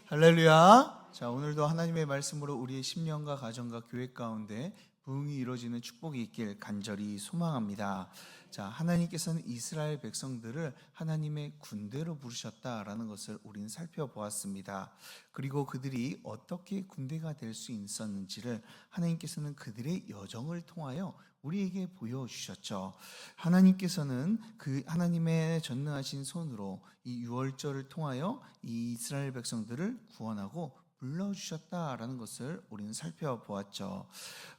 할렐루야. 자, 오늘도 하나님의 말씀으로 우리의 심령과 가정과 교회 가운데 부흥이 이루어지는 축복이 있길 간절히 소망합니다. 자, 하나님께서는 이스라엘 백성들을 하나님의 군대로 부르셨다라는 것을 우리는 살펴보았습니다. 그리고 그들이 어떻게 군대가 될 수 있었는지를 하나님께서는 그들의 여정을 통하여 우리에게 보여주셨죠. 하나님께서는 그 하나님의 전능하신 손으로 이 유월절을 통하여 이 이스라엘 백성들을 구원하고 불러주셨다라는 것을 우리는 살펴보았죠.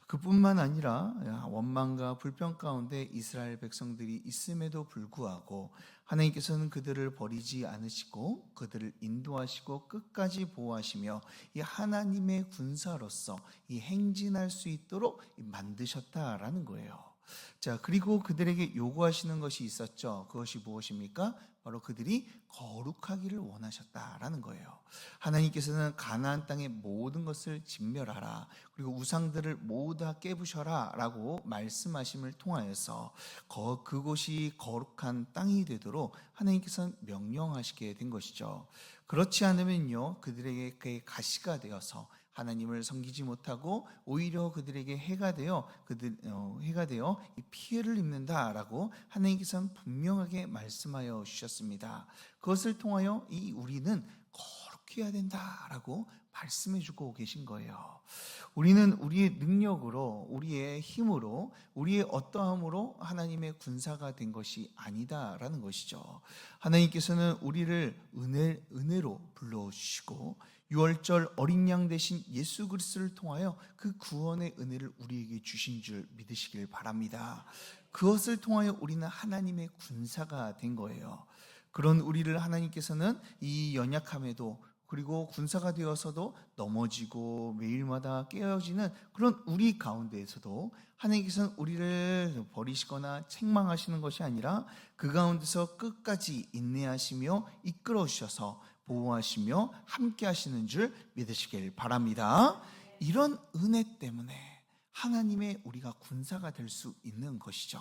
그뿐만 아니라 원망과 불평 가운데 이스라엘 백성들이 있음에도 불구하고 하나님께서는 그들을 버리지 않으시고 그들을 인도하시고 끝까지 보호하시며 이 하나님의 군사로서 이 행진할 수 있도록 만드셨다라는 거예요. 자, 그리고 그들에게 요구하시는 것이 있었죠. 그것이 무엇입니까? 바로 그들이 거룩하기를 원하셨다라는 거예요. 하나님께서는 가나안 땅의 모든 것을 진멸하라, 그리고 우상들을 모두 다 깨부셔라 라고 말씀하심을 통하여서 그곳이 거룩한 땅이 되도록 하나님께서는 명령하시게 된 것이죠. 그렇지 않으면요, 그들에게 가시가 되어서 하나님을 섬기지 못하고 오히려 그들에게 해가 되어 이 피해를 입는다라고 하나님께서는 분명하게 말씀하여 주셨습니다. 그것을 통하여 우리는 거룩해야 된다라고 말씀해주고 계신 거예요. 우리는 우리의 능력으로, 우리의 힘으로, 우리의 어떠함으로 하나님의 군사가 된 것이 아니다라는 것이죠. 하나님께서는 우리를 은혜로 불러주시고 유월절 어린 양 되신 예수 그리스도를 통하여 그 구원의 은혜를 우리에게 주신 줄 믿으시길 바랍니다. 그것을 통하여 우리는 하나님의 군사가 된 거예요. 그런 우리를 하나님께서는 이 연약함에도, 그리고 군사가 되어서도 넘어지고 매일마다 깨어지는 그런 우리 가운데에서도 하나님께서는 우리를 버리시거나 책망하시는 것이 아니라 그 가운데서 끝까지 인내하시며 이끌어 주셔서 보호하시며 함께 하시는 줄 믿으시길 바랍니다. 이런 은혜 때문에 하나님의 우리가 군사가 될 수 있는 것이죠.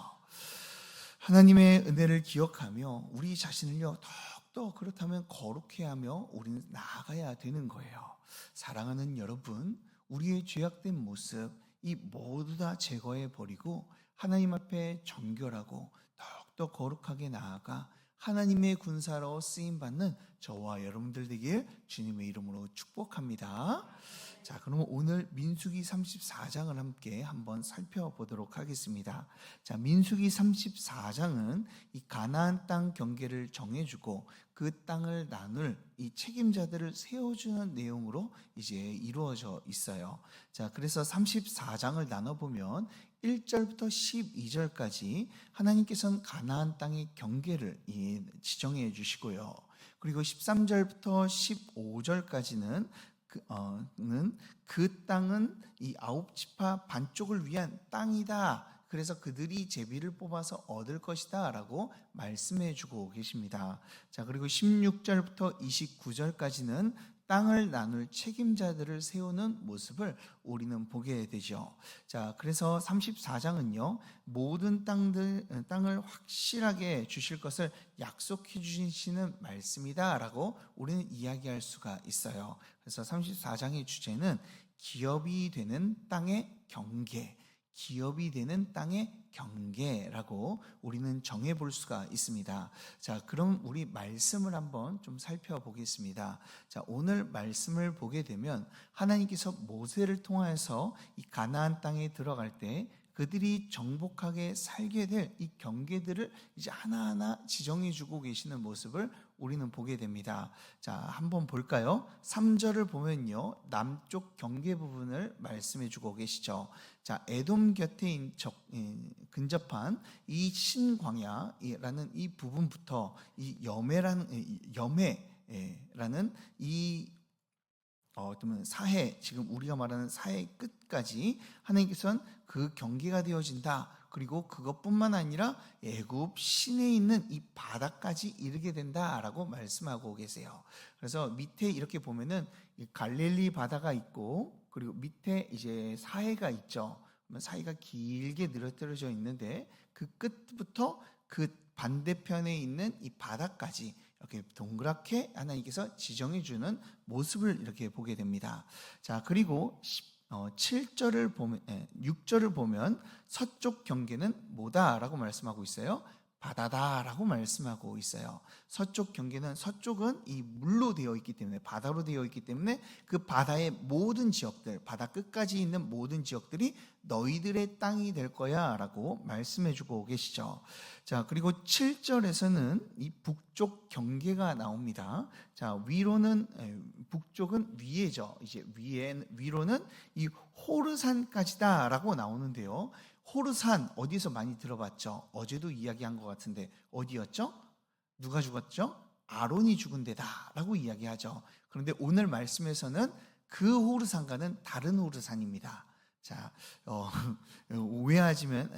하나님의 은혜를 기억하며 우리 자신을요 더욱더 그렇다면 거룩해 하며 우리는 나아가야 되는 거예요. 사랑하는 여러분, 우리의 죄악된 모습 이 모두 다 제거해 버리고 하나님 앞에 정결하고 더욱더 거룩하게 나아가 하나님의 군사로 쓰임받는 저와 여러분들 되길 주님의 이름으로 축복합니다. 자, 그럼 오늘 민수기 34장을 함께 한번 살펴보도록 하겠습니다. 자, 민수기 34장은 이 가나안 땅 경계를 정해주고 그 땅을 나눌 이 책임자들을 세워주는 내용으로 이제 이루어져 있어요. 자, 그래서 34장을 나눠보면 1절부터 12절까지 하나님께서는 가나안 땅의 경계를 지정해 주시고요. 그리고 13절부터 15절까지는 그 땅은 이 9지파 반쪽을 위한 땅이다. 그래서 그들이 제비를 뽑아서 얻을 것이다 라고 말씀해 주고 계십니다. 자, 그리고 16절부터 29절까지는 땅을 나눌 책임자들을 세우는 모습을 우리는 보게 되죠. 자, 그래서 34장은요, 모든 땅을 확실하게 주실 것을 약속해 주시는 말씀이다 라고 우리는 이야기할 수가 있어요. 그래서 34장의 주제는 기업이 되는 땅의 경계, 기업이 되는 땅의 경계라고 우리는 정해볼 수가 있습니다. 자, 그럼 우리 말씀을 한번 좀 살펴보겠습니다. 자, 오늘 말씀을 보게 되면 하나님께서 모세를 통하여서 이 가나안 땅에 들어갈 때 그들이 정복하게 살게 될 이 경계들을 이제 하나하나 지정해 주고 계시는 모습을 우리는 보게 됩니다. 자, 한번 볼까요? 3절을 보면요, 남쪽 경계 부분을 말씀해 주고 계시죠. 자, 에돔 곁에 근접한 이 신광야라는 이 부분부터 이 여매라는 이 어쩌면 사해, 지금 우리가 말하는 사해 끝까지 하나님께서는 그 경계가 되어진다. 그리고 그것뿐만 아니라 애굽 시내에 있는 이 바다까지 이르게 된다라고 말씀하고 계세요. 그래서 밑에 이렇게 보면은 갈릴리 바다가 있고, 그리고 밑에 이제 사해가 있죠. 사해가 길게 늘어뜨려져 있는데 그 끝부터 그 반대편에 있는 이 바다까지 이렇게 동그랗게 하나님께서 지정해 주는 모습을 이렇게 보게 됩니다. 자, 그리고 7절을 보면 6절을 보면 서쪽 경계는 뭐다라고 말씀하고 있어요? 바다다라고 말씀하고 있어요. 서쪽 경계는, 서쪽은 이 물로 되어 있기 때문에, 바다로 되어 있기 때문에 그 바다의 모든 지역들, 바다 끝까지 있는 모든 지역들이 너희들의 땅이 될 거야 라고 말씀해 주고 계시죠. 자, 그리고 7절에서는 이 북쪽 경계가 나옵니다. 자, 위로는, 북쪽은 위에죠. 이제 위로는 이 호르산까지다 라고 나오는데요. 호르산 어디서 많이 들어봤죠? 어제도 이야기한 것 같은데 어디였죠? 누가 죽었죠? 아론이 죽은 데다라고 이야기하죠. 그런데 오늘 말씀에서는 그 호르산과는 다른 호르산입니다. 자, 오해하시면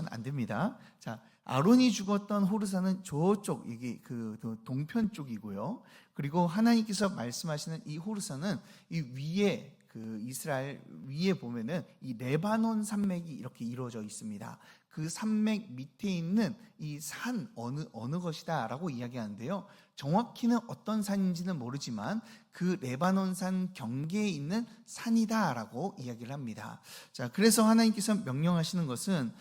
안 됩니다. 자, 아론이 죽었던 호르산은 저쪽, 이게 그 동편 쪽이고요. 그리고 하나님께서 말씀하시는 이 호르산은 이 위에, 그 이스라엘 위에 보면은 이 레바논 산맥이 이렇게 이루어져 있습니다. 그 산맥 밑에 있는 이 산 어느 것이다라고 이야기하는데요. 정확히는 어떤 산인지는 모르지만 그 레바논 산 경계에 있는 산이다라고 이야기를 합니다. 자, 그래서 하나님께서 명령하시는 것은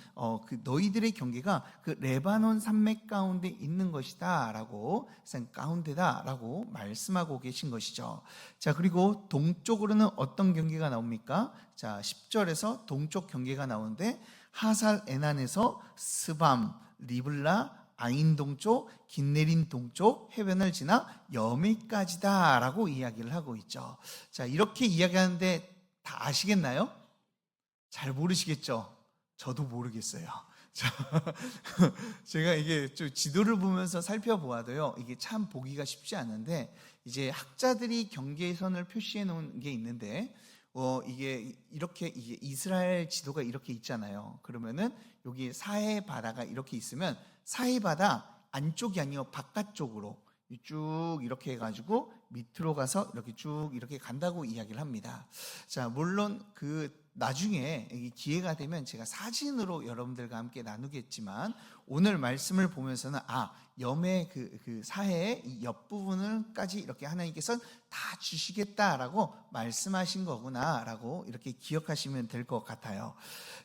그 너희들의 경계가 그 레바논 산맥 가운데 있는 것이다라고, 산 가운데다라고 말씀하고 계신 것이죠. 자, 그리고 동쪽으로는 어떤 경계가 나옵니까? 자, 10절에서 동쪽 경계가 나오는데 하살 에난에서 스밤, 리블라, 아인 동쪽, 긴네린 동쪽 해변을 지나 여미까지다 라고 이야기를 하고 있죠. 자, 이렇게 이야기하는데 다 아시겠나요? 잘 모르시겠죠? 저도 모르겠어요. 자, 제가 이게 좀 지도를 보면서 살펴보아도요, 이게 참 보기가 쉽지 않은데, 이제 학자들이 경계선을 표시해 놓은 게 있는데, 이게 이렇게, 이게 이스라엘 지도가 이렇게 있잖아요. 그러면은 여기 사해 바다가 이렇게 있으면 사해 바다 안쪽이 아니요 바깥쪽으로 쭉 이렇게 해가지고 밑으로 가서 이렇게 쭉 이렇게 간다고 이야기를 합니다. 자, 물론 그 나중에 기회가 되면 제가 사진으로 여러분들과 함께 나누겠지만, 오늘 말씀을 보면서는 염의 그 사해의 이 옆부분을까지 이렇게 하나님께서 다 주시겠다라고 말씀하신 거구나라고 이렇게 기억하시면 될 것 같아요.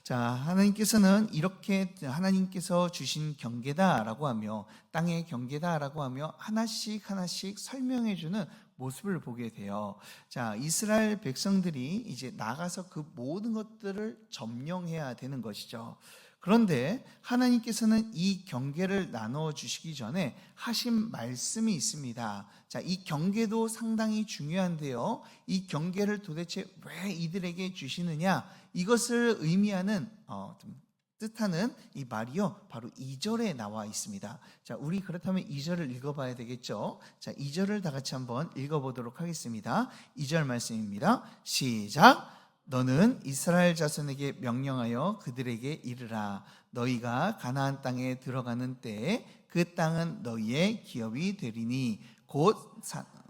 자, 하나님께서는 이렇게 하나님께서 주신 경계다라고 하며, 땅의 경계다라고 하며 하나씩 설명해 주는 모습을 보게 돼요. 자, 이스라엘 백성들이 이제 나가서 그 모든 것들을 점령해야 되는 것이죠. 그런데 하나님께서는 이 경계를 나눠 주시기 전에 하신 말씀이 있습니다. 자, 이 경계도 상당히 중요한데요. 이 경계를 도대체 왜 이들에게 주시느냐? 이것을 의미하는 뜻하는 이 말이요, 바로 2절에 나와 있습니다. 자, 우리 그렇다면 2절을 읽어봐야 되겠죠. 자, 2절을 다 같이 한번 읽어보도록 하겠습니다. 2절 말씀입니다. 시작. 너는 이스라엘 자손에게 명령하여 그들에게 이르라. 너희가 가나안 땅에 들어가는 때에 그 땅은 너희의 기업이 되리니 곧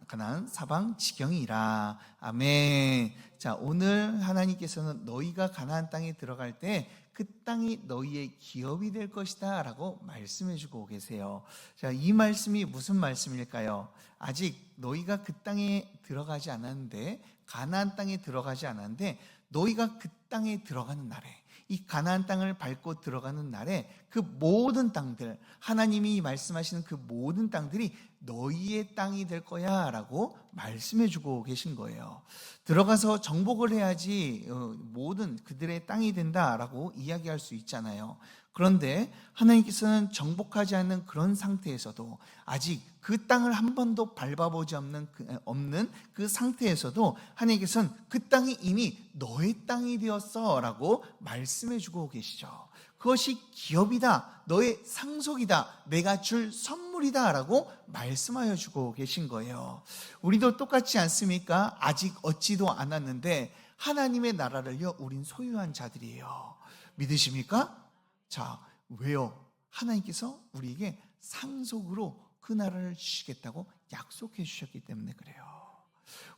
가나안 사방 지경이라. 아멘. 자, 오늘 하나님께서는 너희가 가나안 땅에 들어갈 때 그 땅이 너희의 기업이 될 것이다 라고 말씀해 주고 계세요. 자, 이 말씀이 무슨 말씀일까요? 아직 너희가 그 땅에 들어가지 않았는데, 가나안 땅에 들어가지 않았는데, 너희가 그 땅에 들어가는 날에, 이 가나안 땅을 밟고 들어가는 날에 그 모든 땅들, 하나님이 말씀하시는 그 모든 땅들이 너희의 땅이 될 거야 라고 말씀해 주고 계신 거예요. 들어가서 정복을 해야지 모든 그들의 땅이 된다라고 이야기할 수 있잖아요. 그런데 하나님께서는 정복하지 않는 그런 상태에서도, 아직 그 땅을 한 번도 밟아보지 없는 그 상태에서도 하나님께서는 그 땅이 이미 너의 땅이 되었어 라고 말씀해 주고 계시죠. 그것이 기업이다, 너의 상속이다, 내가 줄 선물이다 라고 말씀하여 주고 계신 거예요. 우리도 똑같지 않습니까? 아직 얻지도 않았는데 하나님의 나라를요, 우린 소유한 자들이에요. 믿으십니까? 자, 왜요? 하나님께서 우리에게 상속으로 그 나라를 주시겠다고 약속해 주셨기 때문에 그래요.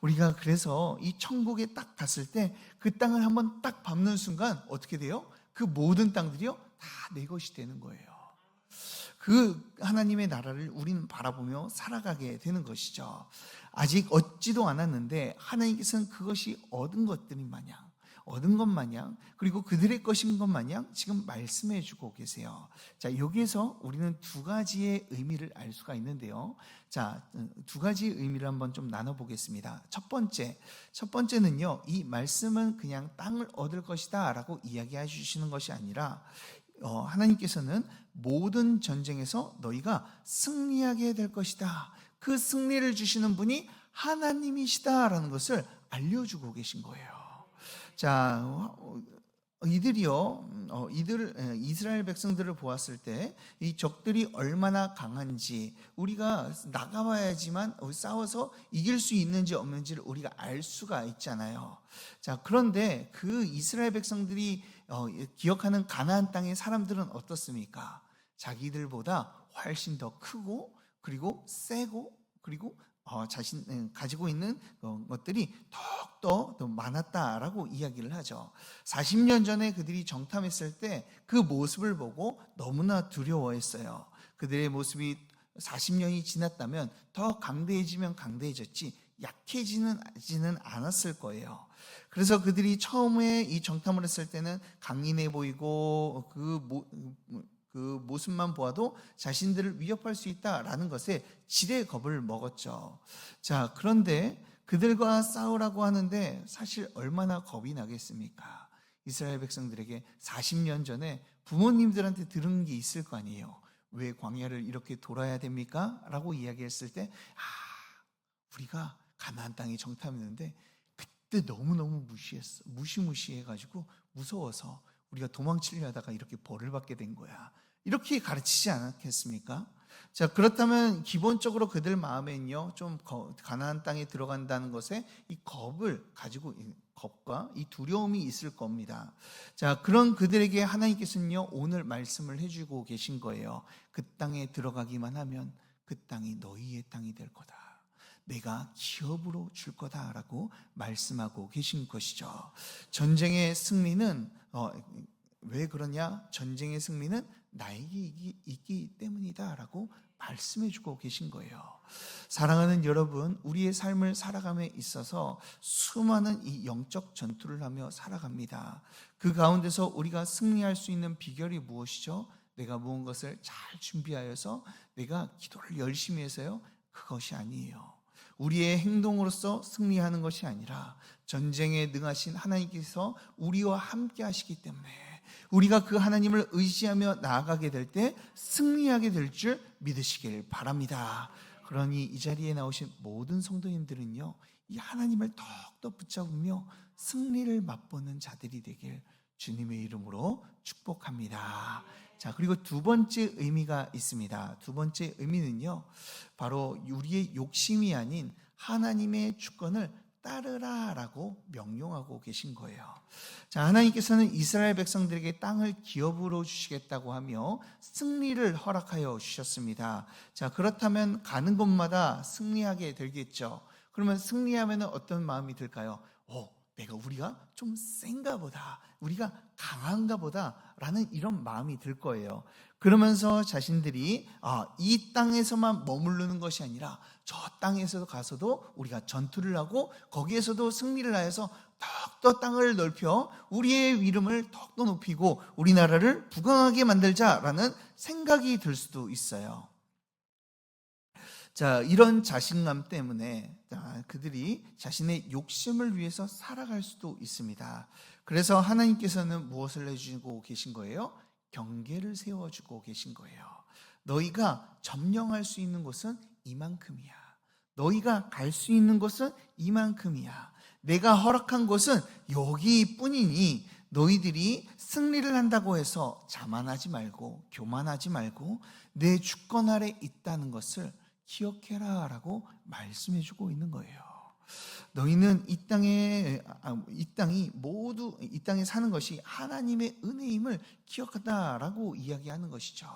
우리가 그래서 이 천국에 딱 갔을 때 그 땅을 한번 딱 밟는 순간 어떻게 돼요? 그 모든 땅들이요, 다 내 것이 되는 거예요. 그 하나님의 나라를 우리는 바라보며 살아가게 되는 것이죠. 아직 얻지도 않았는데 하나님께서는 그것이 얻은 것 마냥 그리고 그들의 것인 것 마냥 지금 말씀해 주고 계세요. 자, 여기에서 우리는 두 가지의 의미를 알 수가 있는데요. 자, 두 가지 의미를 한번 좀 나눠보겠습니다. 첫 번째는요, 이 말씀은 그냥 땅을 얻을 것이다 라고 이야기해 주시는 것이 아니라 하나님께서는 모든 전쟁에서 너희가 승리하게 될 것이다, 그 승리를 주시는 분이 하나님이시다라는 것을 알려주고 계신 거예요. 자, 이스라엘 백성들을 보았을 때 이 적들이 얼마나 강한지 우리가 나가봐야지만 싸워서 이길 수 있는지 없는지를 우리가 알 수가 있잖아요. 자, 그런데 그 이스라엘 백성들이 기억하는 가나안 땅의 사람들은 어떻습니까? 자기들보다 훨씬 더 크고 그리고 세고 그리고 자신 가지고 있는 것들이 더욱더 더 많았다라고 이야기를 하죠. 40년 전에 그들이 정탐했을 때 그 모습을 보고 너무나 두려워했어요. 그들의 모습이 40년이 지났다면 더 강대해지면 강대해졌지 약해지는 않았을 거예요. 그래서 그들이 처음에 이 정탐을 했을 때는 강인해 보이고 그 모습만 보아도 자신들을 위협할 수 있다라는 것에 지레 겁을 먹었죠. 자, 그런데 그들과 싸우라고 하는데 사실 얼마나 겁이 나겠습니까? 이스라엘 백성들에게 40년 전에 부모님들한테 들은 게 있을 거 아니에요. 왜 광야를 이렇게 돌아야 됩니까? 라고 이야기했을 때 우리가 가나안 땅에 정탐했는데 그때 너무너무 무시해가지고 무서워서 우리가 도망치려 하다가 이렇게 벌을 받게 된 거야, 이렇게 가르치지 않았겠습니까? 자, 그렇다면 기본적으로 그들 마음에는요, 좀 가나안 땅에 들어간다는 것에 이 겁과 이 두려움이 있을 겁니다. 자, 그런 그들에게 하나님께서는요, 오늘 말씀을 해주고 계신 거예요. 그 땅에 들어가기만 하면 그 땅이 너희의 땅이 될 거다, 내가 기업으로 줄 거다라고 말씀하고 계신 것이죠. 전쟁의 승리는 왜 그러냐? 전쟁의 승리는 나에게 있기 때문이다 라고 말씀해주고 계신 거예요. 사랑하는 여러분, 우리의 삶을 살아감에 있어서 수많은 이 영적 전투를 하며 살아갑니다. 그 가운데서 우리가 승리할 수 있는 비결이 무엇이죠? 내가 모은 것을 잘 준비하여서 내가 기도를 열심히 해서요, 그것이 아니에요. 우리의 행동으로서 승리하는 것이 아니라 전쟁에 능하신 하나님께서 우리와 함께 하시기 때문에 우리가 그 하나님을 의지하며 나아가게 될 때 승리하게 될 줄 믿으시길 바랍니다. 그러니 이 자리에 나오신 모든 성도님들은요, 이 하나님을 더욱더 붙잡으며 승리를 맛보는 자들이 되길 주님의 이름으로 축복합니다. 자, 그리고 두 번째 의미가 있습니다. 두 번째 의미는요, 바로 우리의 욕심이 아닌 하나님의 주권을 따르라라고 명령하고 계신 거예요. 자, 하나님께서는 이스라엘 백성들에게 땅을 기업으로 주시겠다고 하며 승리를 허락하여 주셨습니다. 자, 그렇다면 가는 곳마다 승리하게 되겠죠. 그러면 승리하면 어떤 마음이 들까요? 우리가 좀 센가 보다, 우리가 강한가 보다 라는 이런 마음이 들 거예요. 그러면서 자신들이 이 땅에서만 머무르는 것이 아니라 저 땅에서 가서도 우리가 전투를 하고 거기에서도 승리를 하여서 더욱더 땅을 넓혀 우리의 이름을 더욱더 높이고 우리나라를 부강하게 만들자라는 생각이 들 수도 있어요. 자, 이런 자신감 때문에 그들이 자신의 욕심을 위해서 살아갈 수도 있습니다. 그래서 하나님께서는 무엇을 해주고 계신 거예요? 경계를 세워주고 계신 거예요. 너희가 점령할 수 있는 곳은 이만큼이야. 너희가 갈 수 있는 곳은 이만큼이야. 내가 허락한 곳은 여기뿐이니 너희들이 승리를 한다고 해서 자만하지 말고 교만하지 말고 내 주권 아래 있다는 것을 기억해라 라고 말씀해주고 있는 거예요. 너희는 이 땅에 사는 것이 하나님의 은혜임을 기억하다라고 이야기하는 것이죠.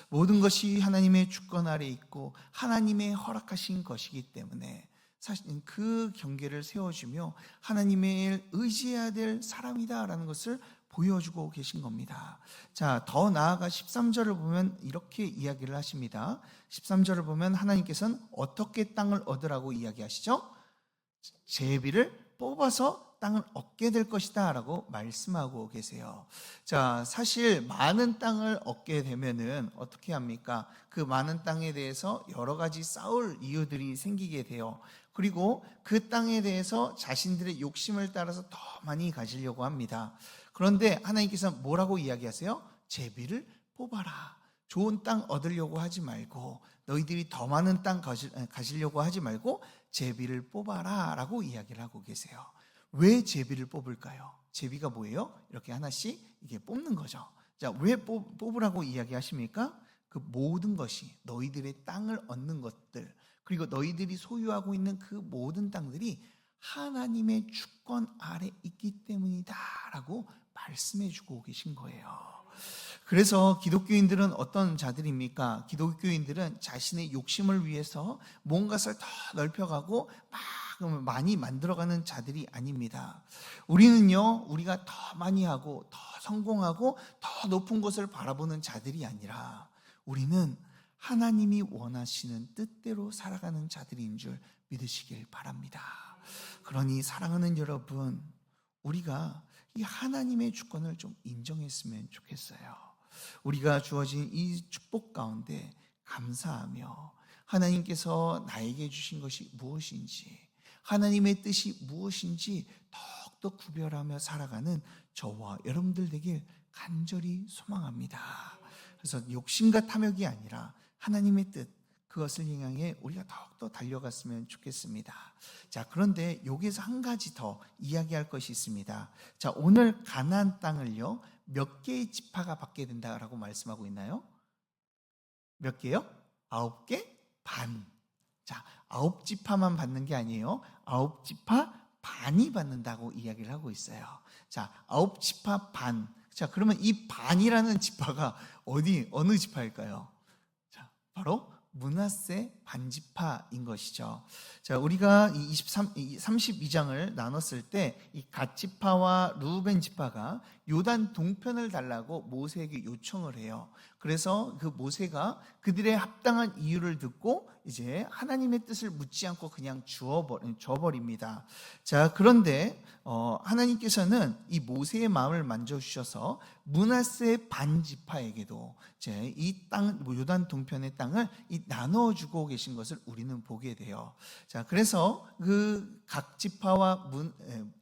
모든 것이 하나님의 주권 아래 있고 하나님의 허락하신 것이기 때문에 사실 그 경계를 세워주며 하나님을 의지해야 될 사람이다라는 것을 보여주고 계신 겁니다. 자, 더 나아가 13절을 보면 이렇게 이야기를 하십니다. 13절을 보면 하나님께서는 어떻게 땅을 얻으라고 이야기하시죠? 제비를 뽑아서 땅을 얻게 될 것이다 라고 말씀하고 계세요. 자, 사실 많은 땅을 얻게 되면은 어떻게 합니까? 그 많은 땅에 대해서 여러 가지 싸울 이유들이 생기게 돼요. 그리고 그 땅에 대해서 자신들의 욕심을 따라서 더 많이 가지려고 합니다. 그런데 하나님께서 뭐라고 이야기하세요? 제비를 뽑아라. 좋은 땅 얻으려고 하지 말고, 너희들이 더 많은 땅 가지려고 하지 말고 제비를 뽑아라 라고 이야기를 하고 계세요. 왜 제비를 뽑을까요? 제비가 뭐예요? 이렇게 하나씩 이게 뽑는 거죠. 자, 왜 뽑으라고 이야기하십니까? 그 모든 것이 너희들의 땅을 얻는 것들, 그리고 너희들이 소유하고 있는 그 모든 땅들이 하나님의 주권 아래 있기 때문이다 라고 말씀해 주고 계신 거예요. 그래서 기독교인들은 어떤 자들입니까? 기독교인들은 자신의 욕심을 위해서 뭔가를 더 넓혀가고 막 많이 만들어가는 자들이 아닙니다. 우리는요, 우리가 더 많이 하고 더 성공하고 더 높은 곳을 바라보는 자들이 아니라 우리는 하나님이 원하시는 뜻대로 살아가는 자들인 줄 믿으시길 바랍니다. 그러니 사랑하는 여러분, 우리가 이 하나님의 주권을 좀 인정했으면 좋겠어요. 우리가 주어진 이 축복 가운데 감사하며 하나님께서 나에게 주신 것이 무엇인지, 하나님의 뜻이 무엇인지 더욱더 구별하며 살아가는 저와 여러분들 되길 간절히 소망합니다. 그래서 욕심과 탐욕이 아니라 하나님의 뜻, 그것을 향해 우리가 더욱더 달려갔으면 좋겠습니다. 자, 그런데 여기서 한 가지 더 이야기할 것이 있습니다. 자, 오늘 가나안 땅을요, 몇 개의 지파가 받게 된다라고 말씀하고 있나요? 몇 개요? 9개 반. 자, 9지파만 받는 게 아니에요. 9지파 반이 받는다고 이야기를 하고 있어요. 자, 9지파 반. 자, 그러면 이 반이라는 지파가 어느 지파일까요? 자, 바로 므낫세 반지파인 것이죠. 자, 우리가 이 32장을 나눴을 때 이 갓지파와 루벤 지파가 요단 동편을 달라고 모세에게 요청을 해요. 그래서 그 모세가 그들의 합당한 이유를 듣고 이제 하나님의 뜻을 묻지 않고 그냥 줘버립니다. 자, 그런데 하나님께서는 이 모세의 마음을 만져주셔서 므낫세 반지파에게도 이제 이 땅, 요단 동편의 땅을 나눠주고 계신 것을 우리는 보게 돼요. 자, 그래서 그 각 지파와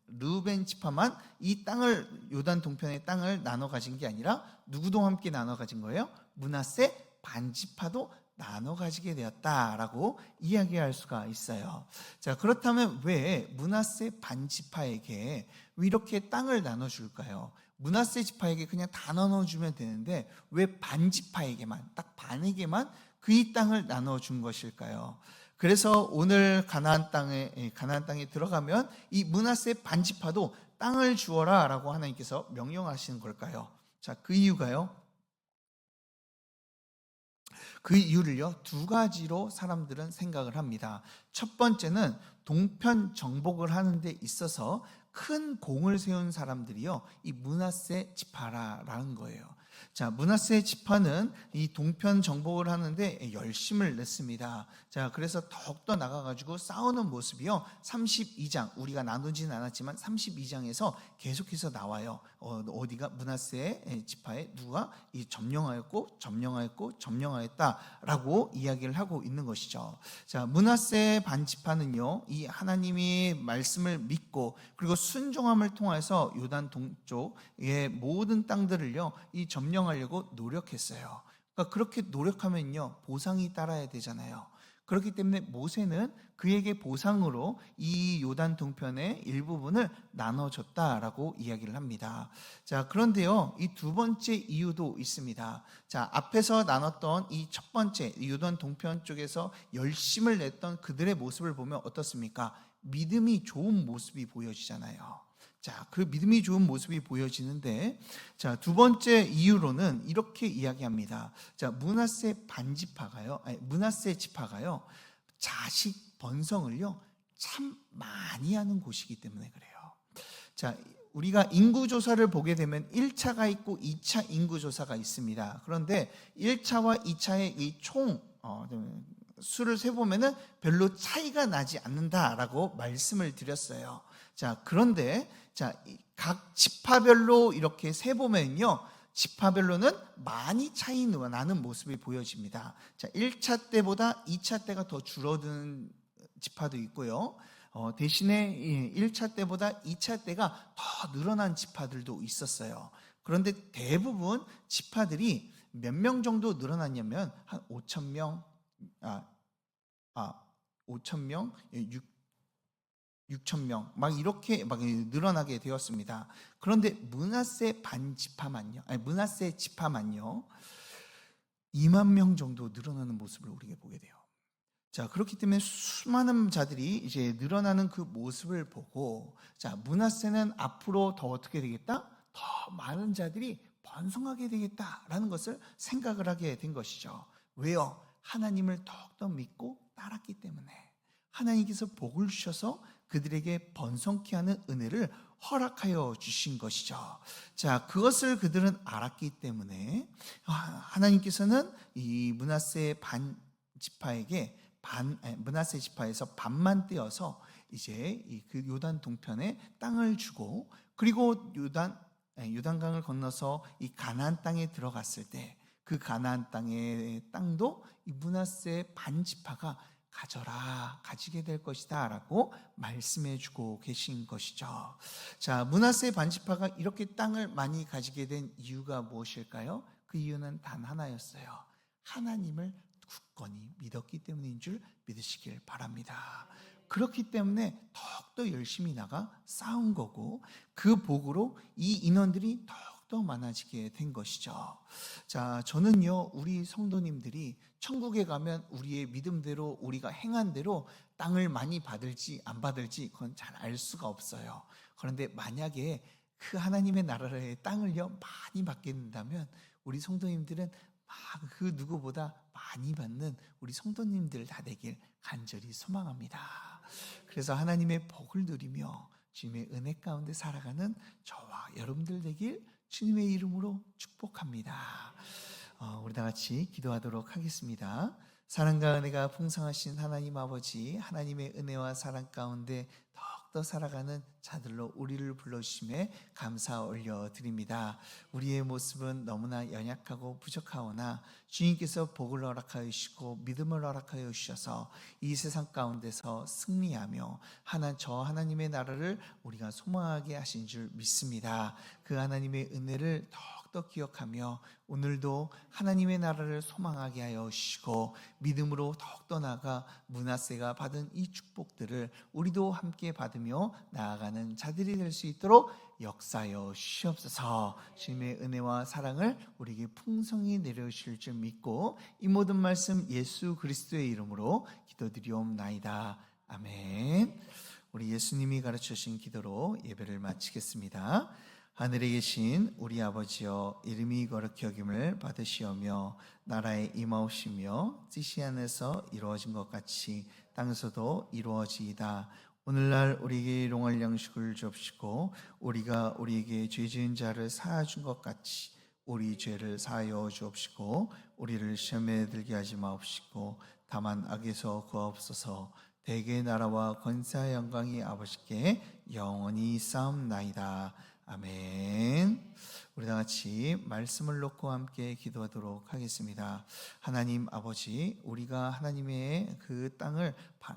르우벤 지파만 이 땅을, 요단 동편의 땅을 나눠 가진 게 아니라 누구도 함께 나눠 가진 거예요? 므낫세 반지파도 나눠 가지게 되었다라고 이야기할 수가 있어요. 자, 그렇다면 왜 므낫세 반지파에게 왜 이렇게 땅을 나눠 줄까요? 므낫세 지파에게 그냥 다 나눠 주면 되는데 왜 반지파에게만, 딱 반에게만 그 이 땅을 나눠 준 것일까요? 그래서 오늘 가나안 땅에 들어가면 이 므낫세 반지파도 땅을 주어라라고 하나님께서 명령하시는 걸까요? 자, 그 이유가요. 그 이유를요, 두 가지로 사람들은 생각을 합니다. 첫 번째는 동편 정복을 하는 데 있어서 큰 공을 세운 사람들이요, 이 므낫세 지파라는 거예요. 자, 므낫세 지파는 이 동편 정복을 하는데 열심을 냈습니다. 자, 그래서 더욱더 나가가지고 싸우는 모습이요, 32장, 우리가 나누지는 않았지만 32장에서 계속해서 나와요. 어디가 므낫세 지파에 누가 이 점령하였다라고 이야기를 하고 있는 것이죠. 자, 므낫세 반지파는요, 이 하나님의 말씀을 믿고 그리고 순종함을 통해서 요단 동쪽의 모든 땅들을요, 이 점령하려고 노력했어요. 그러니까 그렇게 노력하면요, 보상이 따라야 되잖아요. 그렇기 때문에 모세는 그에게 보상으로 이 요단 동편의 일부분을 나눠줬다라고 이야기를 합니다. 자, 그런데요, 이 두 번째 이유도 있습니다. 자, 앞에서 나눴던 이 첫 번째 요단 동편 쪽에서 열심을 냈던 그들의 모습을 보면 어떻습니까? 믿음이 좋은 모습이 보여지잖아요. 자, 그 믿음이 좋은 모습이 보여지는데, 자, 두 번째 이유로는 이렇게 이야기합니다. 자, 므낫세 지파가요, 자식 번성을요, 참 많이 하는 곳이기 때문에 그래요. 자, 우리가 인구조사를 보게 되면 1차가 있고 2차 인구조사가 있습니다. 그런데 1차와 2차의 이 총 수를 세보면은 별로 차이가 나지 않는다라고 말씀을 드렸어요. 자, 그런데 각 지파별로 이렇게 세보면요, 지파별로는 많이 차이 나는 모습이 보여집니다. 자, 1차 때보다 2차 때가 더 줄어드는 지파도 있고요. 대신에 1차 때보다 2차 때가 더 늘어난 지파들도 있었어요. 그런데 대부분 지파들이 몇 명 정도 늘어났냐면 한 5천 명, 5천 명, 6천 명, 막 이렇게 막 늘어나게 되었습니다. 그런데 므낫세 지파만요 2만 명 정도 늘어나는 모습을 우리가 보게 돼요. 자, 그렇기 때문에 수많은 자들이 이제 늘어나는 그 모습을 보고, 자, 므낫세는 앞으로 더 어떻게 되겠다? 더 많은 자들이 번성하게 되겠다라는 것을 생각을 하게 된 것이죠. 왜요? 하나님을 더욱더 믿고 따랐기 때문에. 하나님께서 복을 주셔서 그들에게 번성케 하는 은혜를 허락하여 주신 것이죠. 자, 그것을 그들은 알았기 때문에 하나님께서는 이 므낫세 므낫세 지파에서 반만 떼어서 이제 그 요단 동편에 땅을 주고, 그리고 요단강을 건너서 이 가나안 땅에 들어갔을 때 그 가나안 땅의 땅도 이 므낫세 반 지파가 가지게 될 것이다 라고 말씀해 주고 계신 것이죠. 자, 므낫세 반 지파가 이렇게 땅을 많이 가지게 된 이유가 무엇일까요? 그 이유는 단 하나였어요. 하나님을 굳건히 믿었기 때문인 줄 믿으시길 바랍니다. 그렇기 때문에 더욱더 열심히 나가 싸운 거고, 그 복으로 이 인원들이 더욱더 많아지게 된 것이죠. 자, 저는요, 우리 성도님들이 천국에 가면 우리의 믿음대로, 우리가 행한 대로 땅을 많이 받을지 안 받을지 그건 잘 알 수가 없어요. 그런데 만약에 그 하나님의 나라의 땅을요 많이 받게 된다면 우리 성도님들은 그 누구보다 많이 받는 우리 성도님들 다 되길 간절히 소망합니다. 그래서 하나님의 복을 누리며 주님의 은혜 가운데 살아가는 저와 여러분들 되길 주님의 이름으로 축복합니다. 우리 다 같이 기도하도록 하겠습니다. 사랑과 은혜가 풍성하신 하나님 아버지, 하나님의 은혜와 사랑 가운데 더욱더 살아가는 자들로 우리를 불러주심에 감사 올려드립니다. 우리의 모습은 너무나 연약하고 부족하오나 주님께서 복을 허락하여 주시고 믿음을 허락하여 주셔서 이 세상 가운데서 승리하며 저 하나님의 나라를 우리가 소망하게 하신 줄 믿습니다. 그 하나님의 은혜를 더욱더 기억하며 오늘도 하나님의 나라를 소망하게 하여 주시고 믿음으로 더욱더 나아가 므낫세가 받은 이 축복들을 우리도 함께 받으며 나아가는 자들이 될 수 있도록 역사하여 주시옵소서. 주님의 은혜와 사랑을 우리에게 풍성히 내려주실 줄 믿고 이 모든 말씀 예수 그리스도의 이름으로 기도드리옵나이다. 아멘. 우리 예수님이 가르쳐주신 기도로 예배를 마치겠습니다. 하늘에 계신 우리 아버지여, 이름이 거룩히 여김을 받으시오며 나라에 임하옵시며 뜻이 하늘에서 이루어진 것 같이 땅에서도 이루어지이다. 오늘날 우리에게 일용할 양식을 주옵시고 우리가 우리에게 죄 지은 자를 사하준 것 같이 우리 죄를 사하여 주옵시고 우리를 시험에 들게 하지 마옵시고 다만 악에서 구하옵소서. 대개 나라와 권세와 영광이 아버지께 영원히 쌓옵나이다. 아멘. 우리 다 같이 말씀을 놓고 함께 기도하도록 하겠습니다. 하나님 아버지, 우리가 하나님의 그 땅을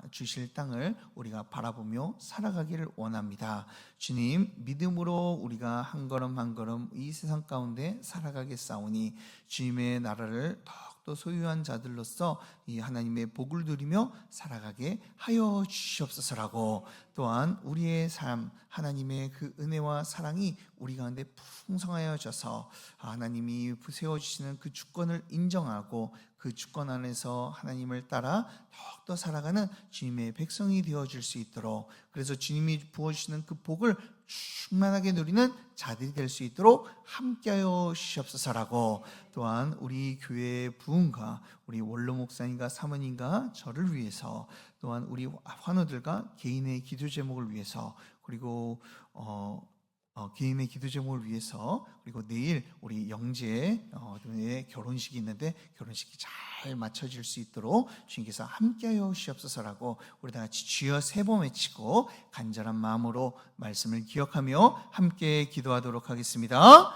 주실 땅을 우리가 바라보며 살아가기를 원합니다. 주님, 믿음으로 우리가 한 걸음 한 걸음 이 세상 가운데 살아가겠사오니 주님의 나라를 또 소유한 자들로서 이 하나님의 복을 누리며 살아가게 하여 주시옵소서라고, 또한 우리의 삶 하나님의 그 은혜와 사랑이 우리 가운데 풍성하여져서 하나님이 세워주시는 그 주권을 인정하고 그 주권 안에서 하나님을 따라 더욱더 살아가는 주님의 백성이 되어줄 수 있도록, 그래서 주님이 부어주시는 그 복을 충만하게 누리는 자들이 될 수 있도록 함께하여 주시옵소서라고, 또한 우리 교회의 부흥과 우리 원로 목사님과 사모님과 저를 위해서, 또한 우리 환우들과 개인의 기도 제목을 위해서, 그리고 개인의 기도 제목을 위해서, 그리고 내일 우리 영재의 결혼식이 있는데 결혼식이 잘 마쳐질 수 있도록 주님께서 함께하여 주시옵소서라고 우리 다 같이 주여 세 번 외치고 간절한 마음으로 말씀을 기억하며 함께 기도하도록 하겠습니다.